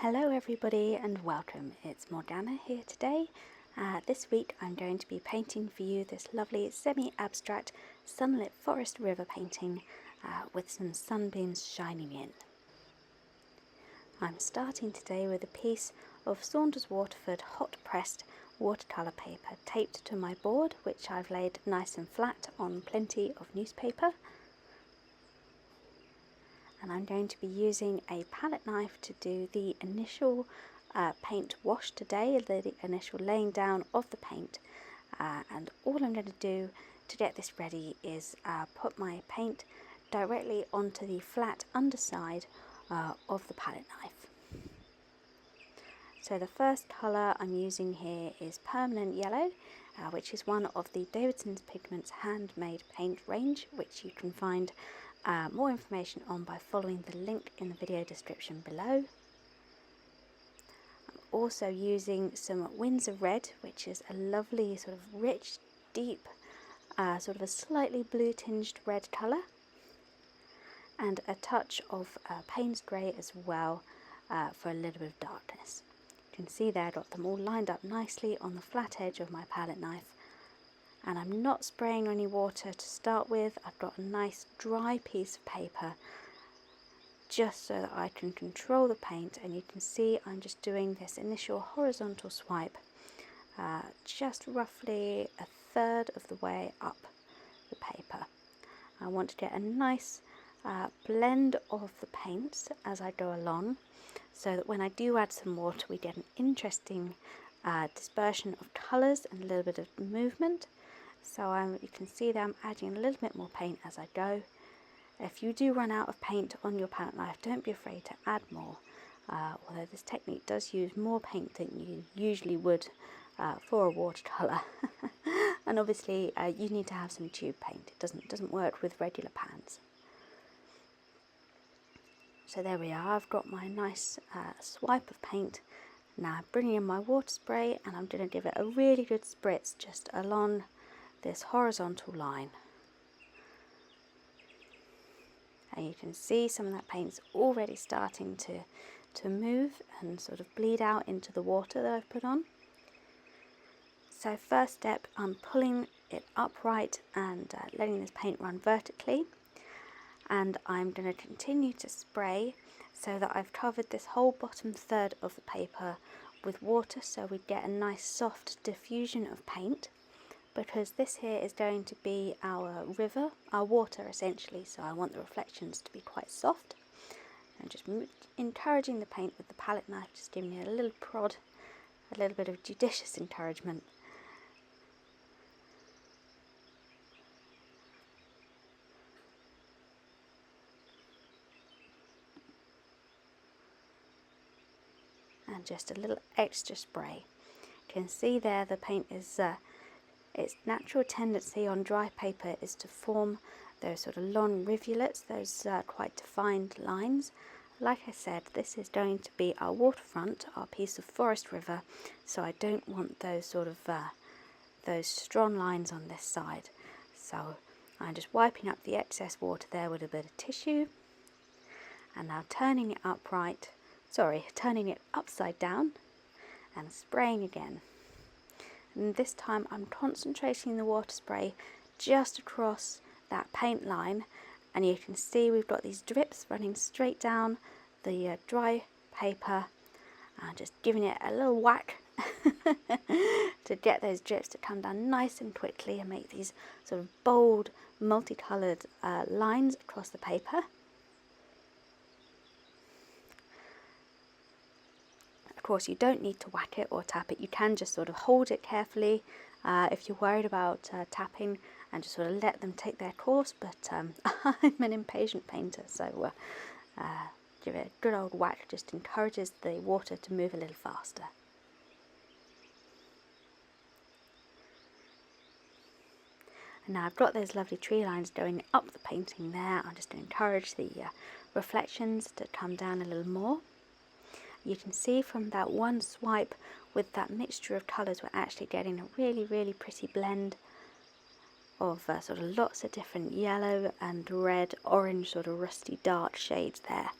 Hello everybody and welcome. It's Morgana here today. This week I'm going to be painting for you this lovely semi-abstract sunlit forest river painting with some sunbeams shining in. I'm starting today with a piece of Saunders Waterford Hot Press watercolour paper taped to my board, which I've laid nice and flat on plenty of newspaper. And I'm going to be using a palette knife to do the initial paint wash today, the initial laying down of the paint. And all I'm going to do to get this ready is put my paint directly onto the flat underside of the palette knife. So the first colour I'm using here is Permanent Yellow, which is one of the Davidson's Pigments handmade paint range, which you can find more information on by following the link in the video description below. I'm also using some Winsor Red, which is a lovely sort of rich, deep, sort of a slightly blue tinged red colour, and a touch of Payne's grey as well for a little bit of darkness. You can see there I've got them all lined up nicely on the flat edge of my palette knife. And I'm not spraying any water to start with. I've got a nice dry piece of paper just so that I can control the paint, and you can see I'm just doing this initial horizontal swipe just roughly a third of the way up the paper. I want to get a nice blend of the paints as I go along, so that when I do add some water we get an interesting dispersion of colours and a little bit of movement. So you can see that I'm adding a little bit more paint as I go. If you do run out of paint on your palette knife, don't be afraid to add more, although this technique does use more paint than you usually would for a watercolour. And obviously you need to have some tube paint. It doesn't work with regular pans. So there we are, I've got my nice swipe of paint. Now I'm bringing in my water spray and I'm going to give it a really good spritz just along this horizontal line. And you can see some of that paint's already starting to move and sort of bleed out into the water that I've put on. So first step, I'm pulling it upright and letting this paint run vertically. And I'm going to continue to spray so that I've covered this whole bottom third of the paper with water, so we get a nice soft diffusion of paint, because this here is going to be our river, our water essentially, so I want the reflections to be quite soft. And just encouraging the paint with the palette knife, just giving it a little prod, a little bit of judicious encouragement. And just a little extra spray. You can see there the paint is its natural tendency on dry paper is to form those sort of long rivulets, those quite defined lines. Like I said, this is going to be our waterfront, our piece of forest river, so I don't want those sort of those strong lines on this side. So I'm just wiping up the excess water there with a bit of tissue, and now turning it upside down and spraying again. And this time I'm concentrating the water spray just across that paint line, and you can see we've got these drips running straight down the dry paper, and just giving it a little whack to get those drips to come down nice and quickly and make these sort of bold multicoloured lines across the paper. Of course, you don't need to whack it or tap it. You can just sort of hold it carefully if you're worried about tapping, and just sort of let them take their course. But I'm an impatient painter, so give it a good old whack. Just encourages the water to move a little faster. And now I've got those lovely tree lines going up the painting there. I'm just going to encourage the reflections to come down a little more. You can see from that one swipe with that mixture of colours, we're actually getting a really, really pretty blend of sort of lots of different yellow and red, orange, sort of rusty dark shades there.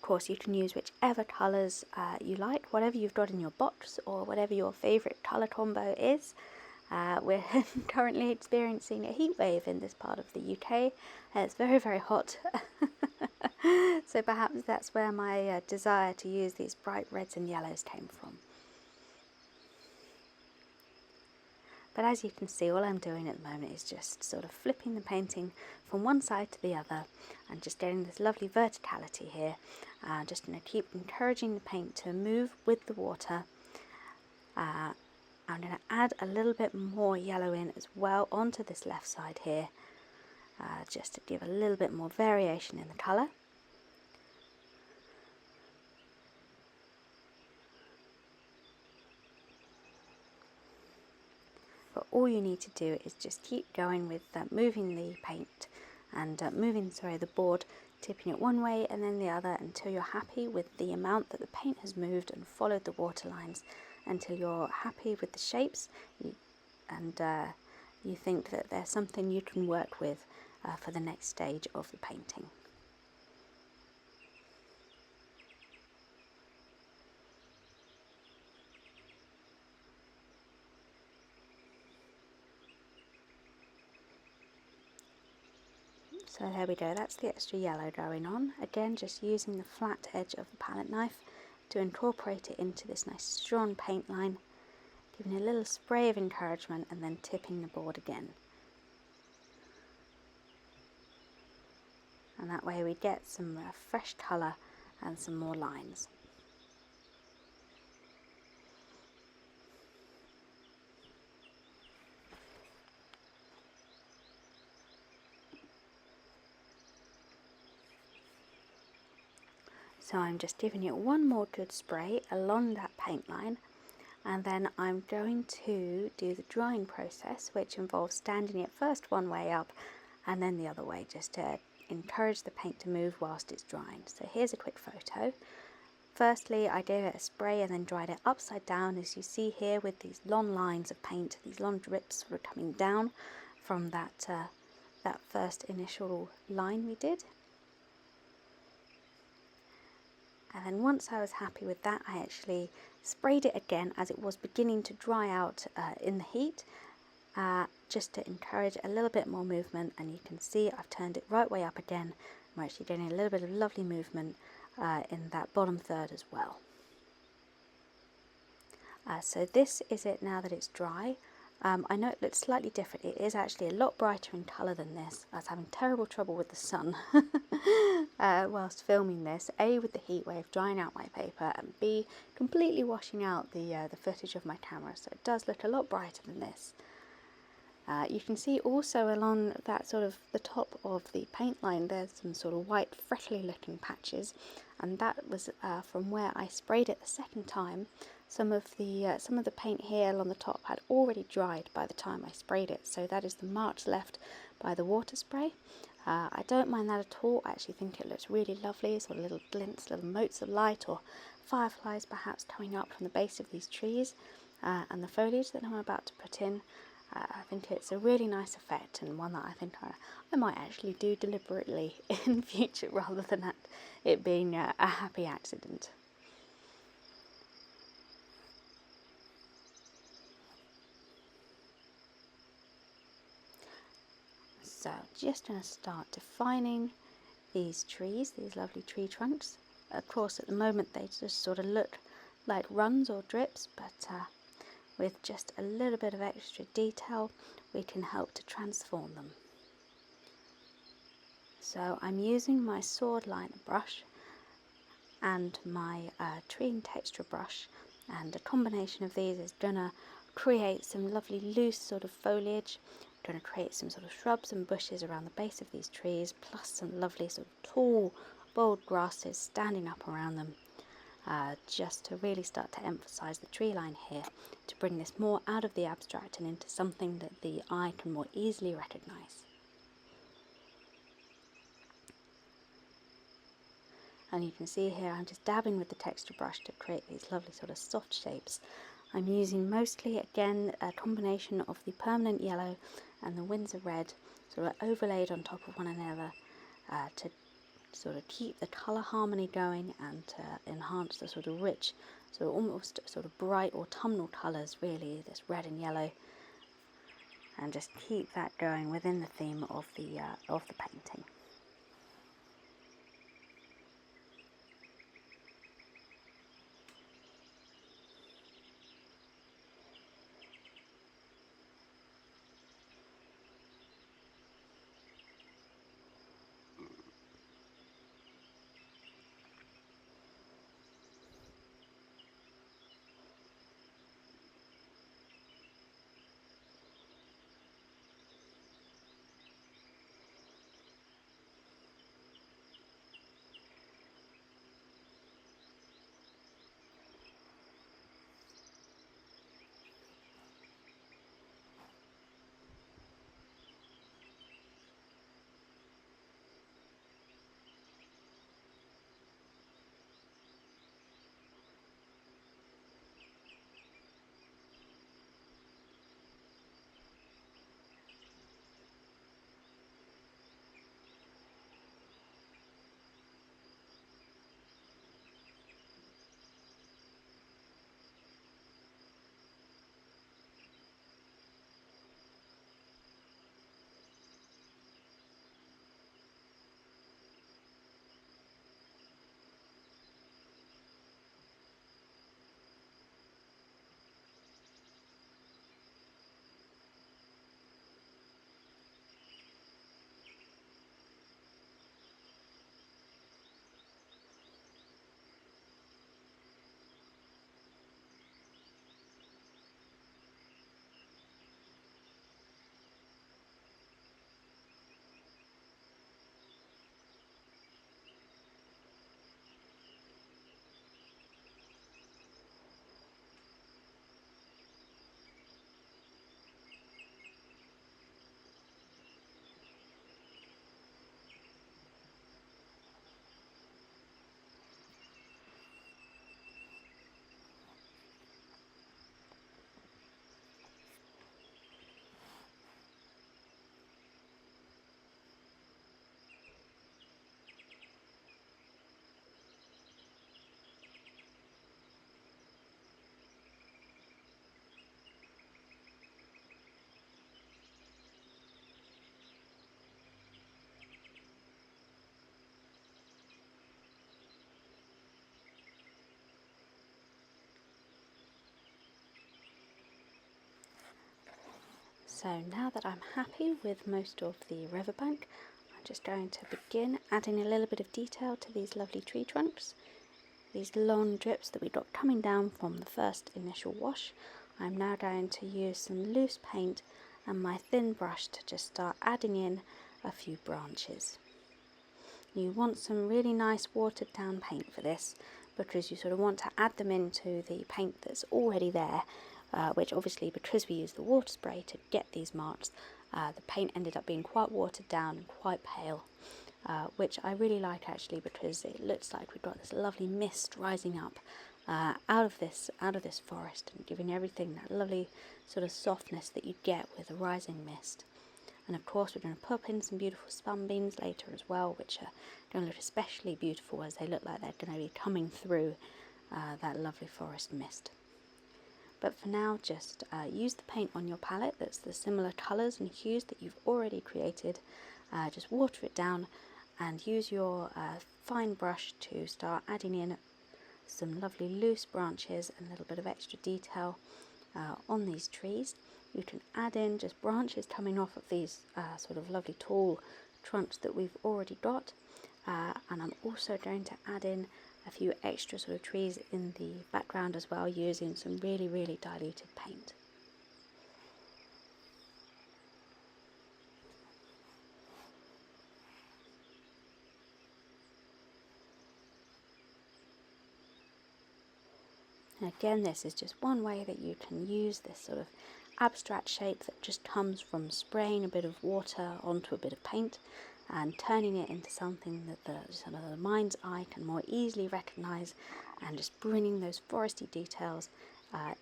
course you can use whichever colours you like, whatever you've got in your box or whatever your favourite colour combo is. We're currently experiencing a heat wave in this part of the UK. It's very, very hot. So perhaps that's where my desire to use these bright reds and yellows came from. But as you can see, all I'm doing at the moment is just sort of flipping the painting from one side to the other and just getting this lovely verticality here. Just going to keep encouraging the paint to move with the water. I'm going to add a little bit more yellow in as well onto this left side here, just to give a little bit more variation in the colour. But all you need to do is just keep going with moving the paint and moving the board, tipping it one way and then the other until you're happy with the amount that the paint has moved and followed the water lines, until you're happy with the shapes and you think that there's something you can work with for the next stage of the painting. So there we go, that's the extra yellow going on. Again, just using the flat edge of the palette knife to incorporate it into this nice strong paint line, giving a little spray of encouragement and then tipping the board again. And that way we get some fresh colour and some more lines. So I'm just giving it one more good spray along that paint line, and then I'm going to do the drying process, which involves standing it first one way up and then the other way, just to encourage the paint to move whilst it's drying. So here's a quick photo. Firstly, I gave it a spray and then dried it upside down, as you see here, with these long lines of paint, these long drips were coming down from that first initial line we did. And then once I was happy with that, I actually sprayed it again as it was beginning to dry out in the heat, just to encourage a little bit more movement. And you can see I've turned it right way up again. I'm actually getting a little bit of lovely movement in that bottom third as well. So this is it now that it's dry. I know it looks slightly different. It is actually a lot brighter in colour than this. I was having terrible trouble with the sun whilst filming this. A, with the heat wave drying out my paper, and B, completely washing out the footage of my camera. So it does look a lot brighter than this. You can see also along that sort of the top of the paint line, there's some sort of white freckly looking patches, and that was from where I sprayed it the second time. Some of the paint here along the top had already dried by the time I sprayed it, so that is the marks left by the water spray. I don't mind that at all. I actually think it looks really lovely, sort of little glints, little motes of light, or fireflies perhaps coming up from the base of these trees and the foliage that I'm about to put in. I think it's a really nice effect, and one that I think I might actually do deliberately in future, rather than it being a happy accident. So just going to start defining these trees, these lovely tree trunks. Of course, at the moment they just sort of look like runs or drips, but with just a little bit of extra detail, we can help to transform them. So I'm using my sword liner brush and my tree and texture brush, and a combination of these is going to create some lovely loose sort of foliage. I'm going to create some sort of shrubs and bushes around the base of these trees, plus some lovely sort of tall, bold grasses standing up around them, just to really start to emphasize the tree line here, to bring this more out of the abstract and into something that the eye can more easily recognize. And you can see here I'm just dabbing with the texture brush to create these lovely sort of soft shapes. I'm using mostly, again, a combination of the permanent yellow and the Winsor Red, sort of overlaid on top of one another, to to sort of keep the colour harmony going and to enhance the sort of rich, so almost sort of bright autumnal colours really, this red and yellow, and just keep that going within the theme of the painting. So now that I'm happy with most of the riverbank, I'm just going to begin adding a little bit of detail to these lovely tree trunks. These long drips that we got coming down from the first initial wash, I'm now going to use some loose paint and my thin brush to just start adding in a few branches. You want some really nice watered down paint for this, because you sort of want to add them into the paint that's already there, which obviously, because we use the water spray to get these marks, the paint ended up being quite watered down and quite pale, which I really like actually, because it looks like we've got this lovely mist rising up out of this forest and giving everything that lovely sort of softness that you get with a rising mist. And of course we're going to pop in some beautiful sunbeams later as well, which are going to look especially beautiful as they look like they're going to be coming through that lovely forest mist. But for now, just use the paint on your palette that's the similar colours and hues that you've already created. Just water it down and use your fine brush to start adding in some lovely loose branches and a little bit of extra detail on these trees. You can add in just branches coming off of these sort of lovely tall trunks that we've already got, and I'm also going to add in a few extra sort of trees in the background as well, using some really diluted paint. And again, this is just one way that you can use this sort of abstract shape that just comes from spraying a bit of water onto a bit of paint and turning it into something that the mind's eye can more easily recognise, and just bringing those foresty details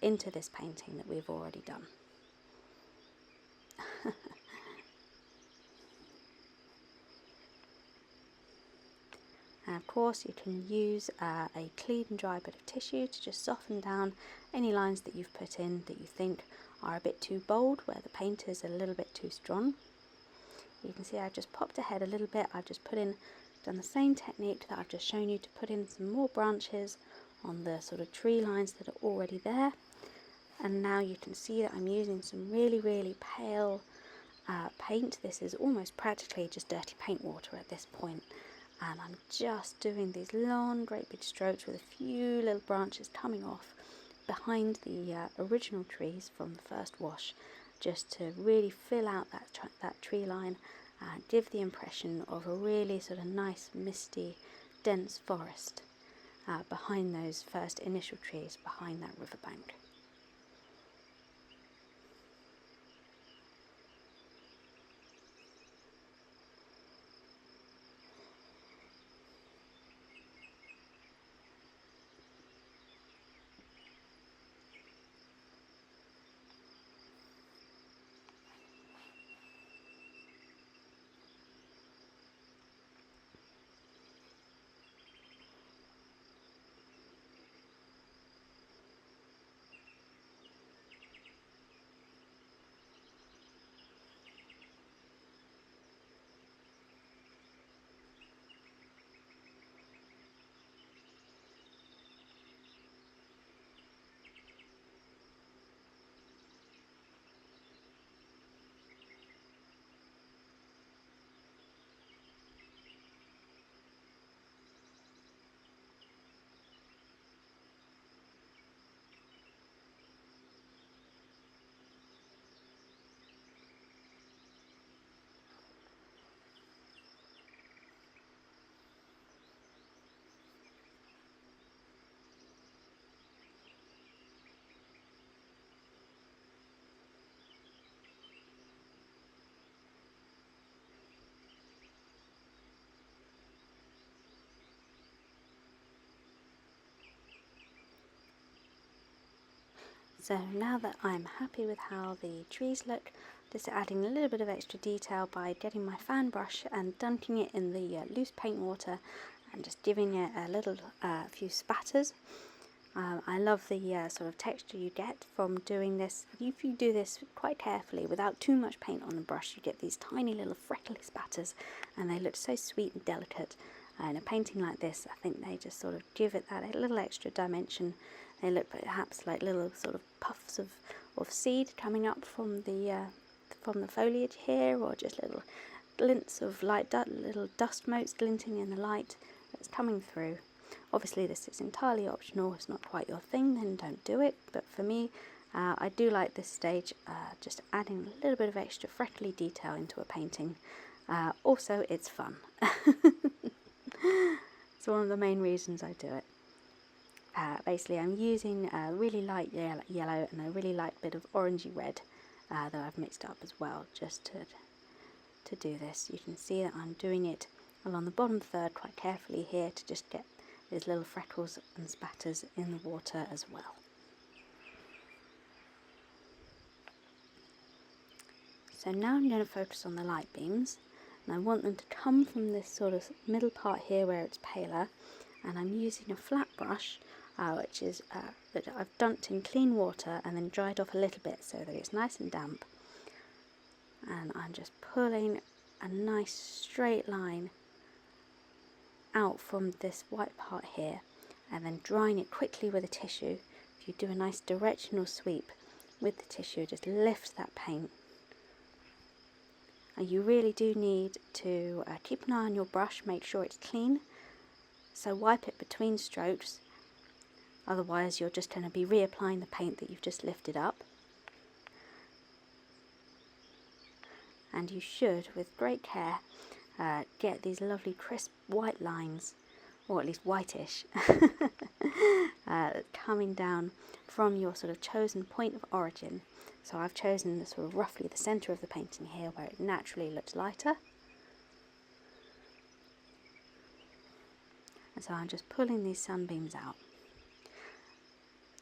into this painting that we've already done. And of course you can use a clean and dry bit of tissue to just soften down any lines that you've put in that you think are a bit too bold, where the paint is a little bit too strong. You can see I've just popped ahead a little bit. I've just done the same technique that I've just shown you to put in some more branches on the sort of tree lines that are already there. And now you can see that I'm using some really, really pale paint. This is almost practically just dirty paint water at this point. And I'm just doing these long, great big strokes with a few little branches coming off behind the original trees from the first wash, just to really fill out that tree line and give the impression of a really sort of nice, misty, dense forest behind those first initial trees behind that riverbank. So now that I'm happy with how the trees look, just adding a little bit of extra detail by getting my fan brush and dunking it in the loose paint water and just giving it a little few spatters. I love the sort of texture you get from doing this. If you do this quite carefully without too much paint on the brush, you get these tiny little freckly spatters and they look so sweet and delicate. In a painting like this, I think they just sort of give it that little extra dimension. They look perhaps like little sort of puffs of seed coming up from the foliage here, or just little glints of light, little dust motes glinting in the light that's coming through. Obviously this is entirely optional. It's not quite your thing, then don't do it. But for me, I do like this stage, just adding a little bit of extra freckly detail into a painting. Also, it's fun. It's one of the main reasons I do it. Basically, I'm using a really light yellow and a really light bit of orangey red that I've mixed up as well, just to do this. You can see that I'm doing it along the bottom third quite carefully here to just get these little freckles and spatters in the water as well. So now I'm going to focus on the light beams, and I want them to come from this sort of middle part here where it's paler, and I'm using a flat brush which is that I've dunked in clean water and then dried off a little bit so that it's nice and damp, and I'm just pulling a nice straight line out from this white part here and then drying it quickly with a tissue. If you do a nice directional sweep with the tissue, just lift that paint. And you really do need to keep an eye on your brush, make sure it's clean, so wipe it between strokes, otherwise you're just going to be reapplying the paint that you've just lifted up. And you should, with great care, get these lovely crisp white lines, or at least whitish, coming down from your sort of chosen point of origin. So I've chosen the sort of roughly the centre of the painting here where it naturally looks lighter. And so I'm just pulling these sunbeams out.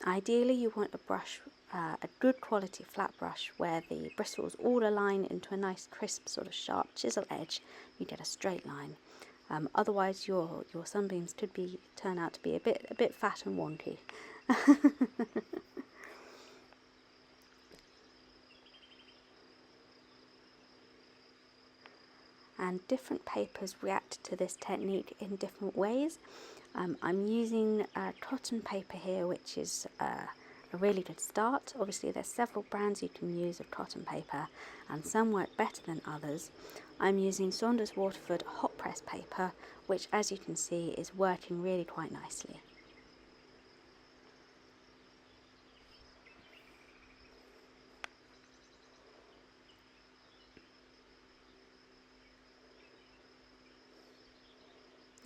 Ideally you want a brush, a good quality flat brush where the bristles all align into a nice crisp sort of sharp chisel edge. You get a straight line. Otherwise, your sunbeams could turn out to be a bit fat and wonky. And different papers react to this technique in different ways. I'm using cotton paper here, which is a really good start. Obviously there's several brands you can use of cotton paper and some work better than others. I'm using Saunders Waterford Hot Press paper, which as you can see is working really quite nicely.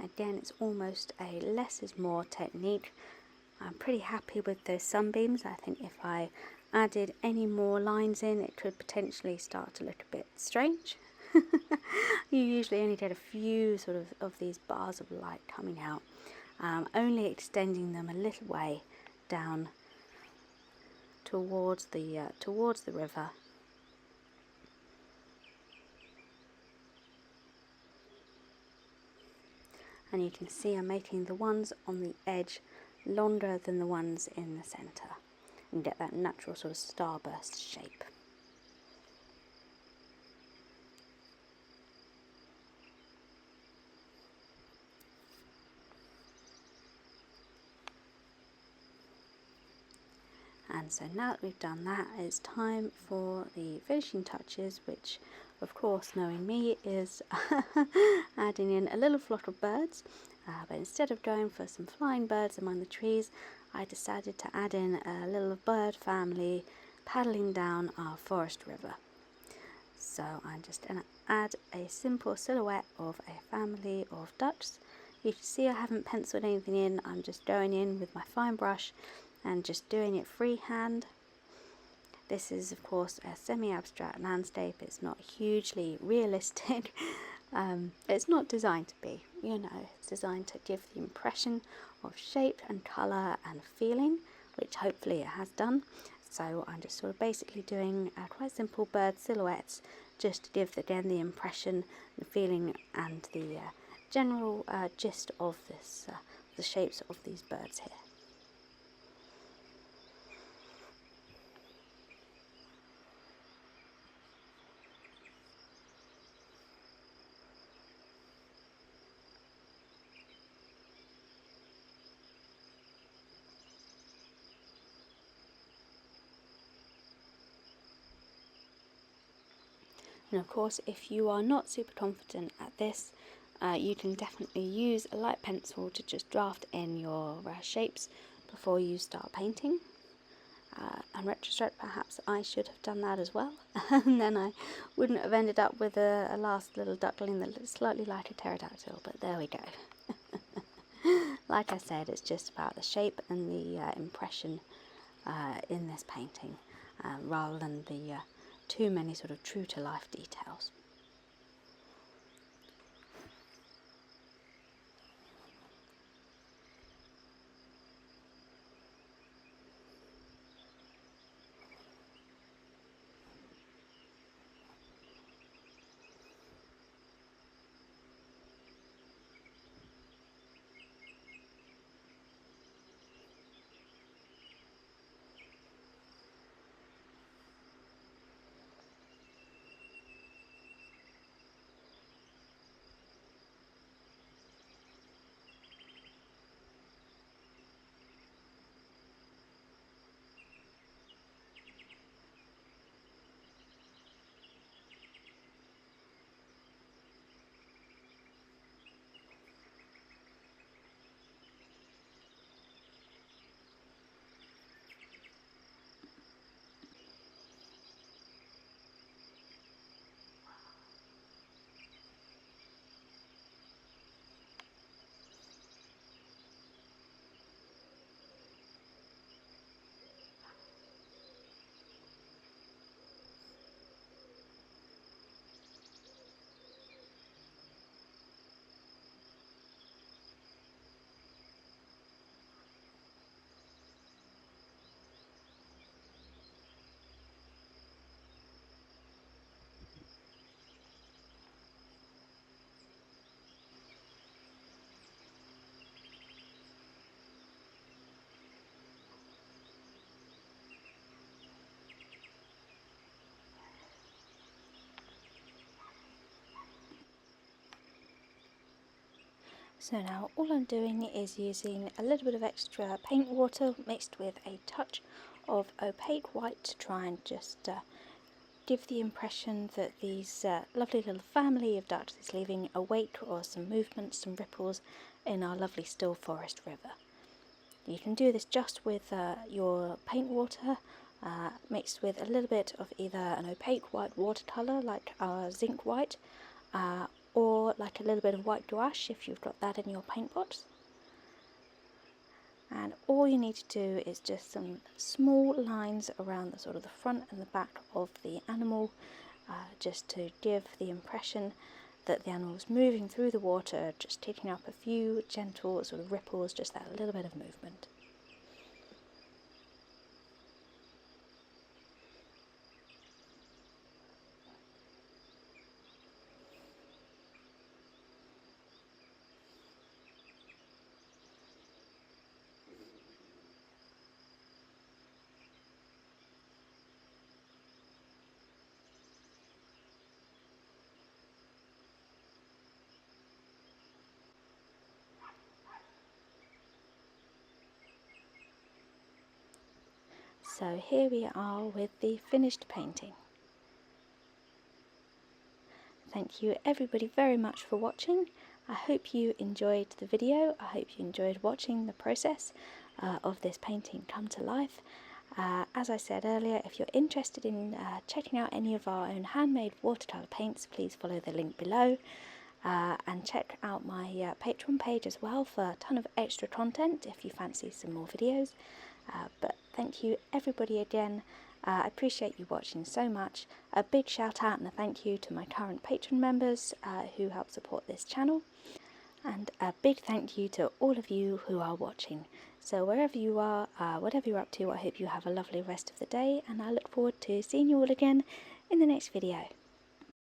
Again, it's almost a less is more technique. I'm pretty happy with those sunbeams. I think if I added any more lines in, it could potentially start to look a bit strange. You usually only get a few of these bars of light coming out, only extending them a little way down towards the river. And you can see I'm making the ones on the edge longer than the ones in the centre, and get that natural sort of starburst shape. And so now that we've done that, it's time for the finishing touches, which of course, knowing me, is adding in a little flock of birds. But instead of going for some flying birds among the trees, I decided to add in a little bird family paddling down our forest river. So I'm just going to add a simple silhouette of a family of ducks. You can see I haven't penciled anything in, I'm just going in with my fine brush and just doing it freehand. This is of course a semi-abstract landscape, it's not hugely realistic. It's not designed to be, you know, it's designed to give the impression of shape and colour and feeling, which hopefully it has done. So I'm just sort of basically doing quite simple bird silhouettes, just to give again the impression, the feeling and the general gist of this, the shapes of these birds here. And of course, if you are not super confident at this, you can definitely use a light pencil to just draft in your shapes before you start painting. In retrospect, perhaps I should have done that as well, and then I wouldn't have ended up with a last little duckling that looks slightly like a pterodactyl, but there we go. Like I said, it's just about the shape and the impression in this painting, rather than the too many sort of true to life details. So now all I'm doing is using a little bit of extra paint water mixed with a touch of opaque white to try and just give the impression that these lovely little family of ducks is leaving a wake or some movement, some ripples in our lovely still forest river. You can do this just with your paint water mixed with a little bit of either an opaque white watercolour like zinc white or like a little bit of white gouache if you've got that in your paint pots. And all you need to do is just some small lines around the sort of the front and the back of the animal, just to give the impression that the animal is moving through the water, just taking up a few gentle sort of ripples, just that little bit of movement. So here we are with the finished painting. Thank you everybody very much for watching. I hope you enjoyed the video. I hope you enjoyed watching the process of this painting come to life. As I said earlier, if you're interested in checking out any of our own handmade watercolour paints, please follow the link below. And check out my Patreon page as well for a ton of extra content if you fancy some more videos. But thank you everybody again. I appreciate you watching so much. A big shout out and a thank you to my current patron members who help support this channel. And a big thank you to all of you who are watching. So wherever you are, whatever you're up to, I hope you have a lovely rest of the day, and I look forward to seeing you all again in the next video.